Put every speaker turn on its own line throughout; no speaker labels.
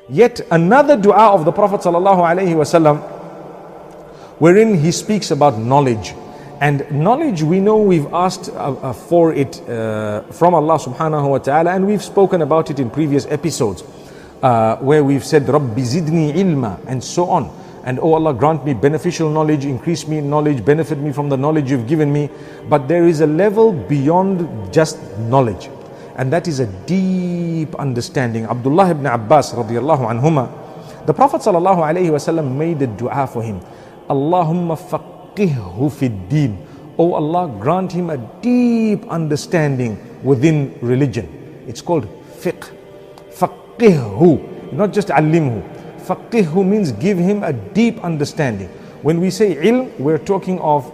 Yet another dua of the Prophet ﷺ, wherein he speaks about knowledge. And knowledge, we know we've asked for it from Allah subhanahu wa ta'ala, and we've spoken about it in previous episodes where we've said Rabbi zidni ilma and so on. And oh Allah, grant me beneficial knowledge, increase me in knowledge, benefit me from the knowledge you've given me. But there is a level beyond just knowledge, and that is a deep understanding. Abdullah ibn Abbas radiallahu anhuma, the Prophet sallallahu alayhi wasallam made a dua for him. Allahumma faqihhu fid deen. Oh Allah, grant him a deep understanding within religion. It's called fiqh. Faqihhu, not just allimhu. Faqihhu means give him a deep understanding. When we say ilm, we're talking of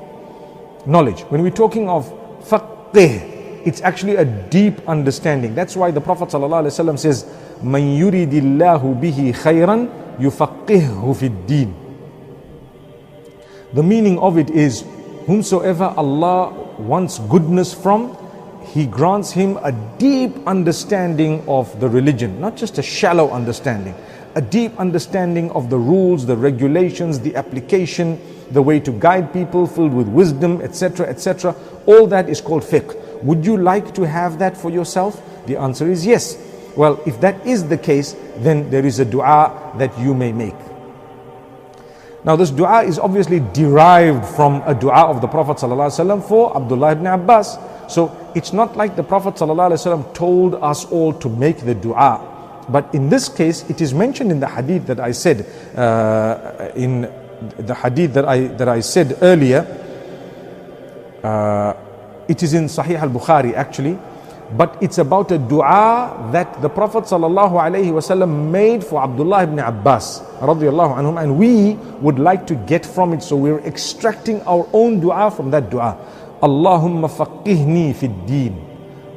knowledge. When we're talking of faqih, it's actually a deep understanding. That's why the Prophet ﷺ says, "Man yuridillahu bihi khayran yufaqqihhu fid din." The meaning of it is, whomsoever Allah wants goodness from, He grants him a deep understanding of the religion, not just a shallow understanding, a deep understanding of the rules, the regulations, the application, the way to guide people, filled with wisdom, etc., etc. All that is called fiqh. Would you like to have that for yourself? The answer is yes. Well, if that is the case, then there is a dua that you may make. Now this dua is obviously derived from a dua of the Prophet ﷺ for Abdullah ibn Abbas. So it's not like the Prophet ﷺ told us all to make the dua. But in this case, it is mentioned in the hadith that I said, in the hadith that I said earlier, it is in Sahih al-Bukhari actually, but it's about a dua that the Prophet ﷺ made for Abdullah ibn Abbas radiyallahu anhum, and we would like to get from it, so we're extracting our own dua from that dua. Allahumma faqihni fid deen.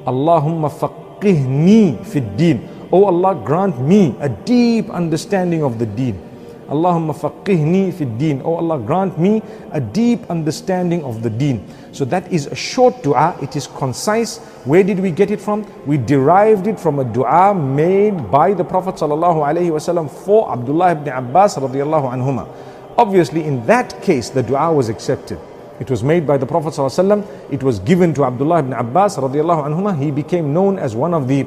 Allahumma faqihni fid deen. Oh Allah, grant me a deep understanding of the deen. Allahumma faqihni fid deen. Oh Allah, grant me a deep understanding of the deen. So that is a short dua. It is concise. Where did we get it from? We derived it from a dua made by the Prophet ﷺ for Abdullah ibn Abbas radiyallahu anhuma. Obviously, in that case, the dua was accepted. It was made by the Prophet ﷺ. It was given to Abdullah ibn Abbas radiyallahu anhuma. He became known as one of the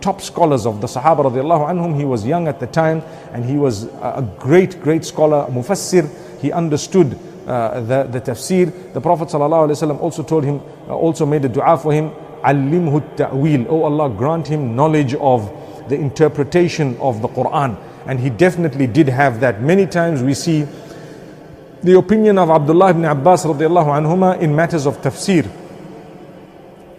top scholars of the Sahaba radiyallahu anhum. He was young at the time, and he was a great scholar, mufassir. He understood the tafsir. The Prophet ﷺ also told him, also made a dua for him, Allimhu ta'wil. Oh Allah, grant him knowledge of the interpretation of the Quran. And he definitely did have that. Many times we see the opinion of Abdullah ibn Abbas radiallahu anhuma in matters of tafsir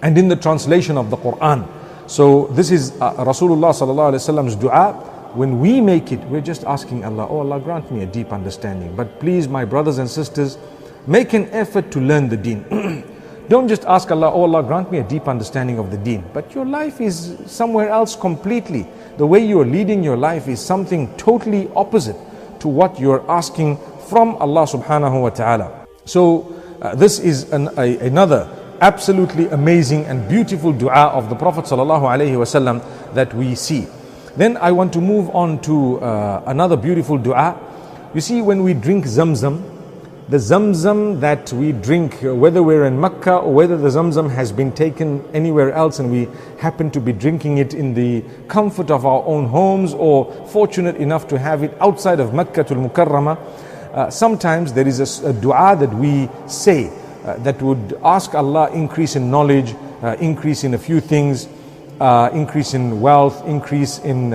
and in the translation of the Quran. So this is Rasulullah sallallahu alaihi wasallam's dua. When we make it, we're just asking Allah, oh Allah, grant me a deep understanding. But please, my brothers and sisters, make an effort to learn the deen. Don't just ask Allah, oh Allah, grant me a deep understanding of the deen. But your life is somewhere else completely. The way you are leading your life is something totally opposite to what you're asking from Allah subhanahu wa ta'ala. So this is another absolutely amazing and beautiful dua of the Prophet sallallahu alaihi wasallam that we see. Then I want to move on to another beautiful dua. You see, when we drink Zamzam, the Zamzam that we drink, whether we're in Mecca or whether the Zamzam has been taken anywhere else and we happen to be drinking it in the comfort of our own homes, or fortunate enough to have it outside of Mecca to Al-Mukarramah, sometimes there is a dua that we say that would ask Allah increase in knowledge, increase in a few things, increase in wealth, increase in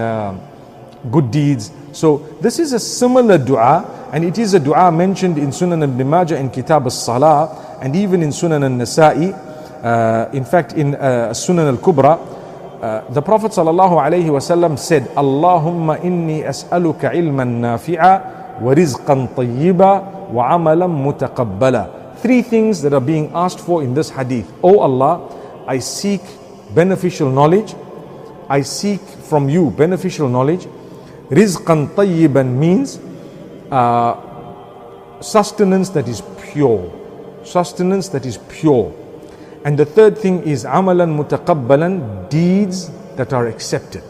good deeds. So this is a similar dua, and it is a dua mentioned in Sunan Ibn Majah in Kitab al-Salah, and even in Sunan al-Nasa'i. In fact, in Sunan al-Kubra, the Prophet sallallahu alaihi wasallam said, Allahumma inni as'aluka ilman nafi'a wa rizqan tayyiba wa amalan mutaqabbala. Three things that are being asked for in this hadith. Oh Allah, I seek beneficial knowledge. I seek from you beneficial knowledge. Rizqan tayyiban means sustenance that is pure. Sustenance that is pure. And the third thing is amalan mutaqabbalan, deeds that are accepted.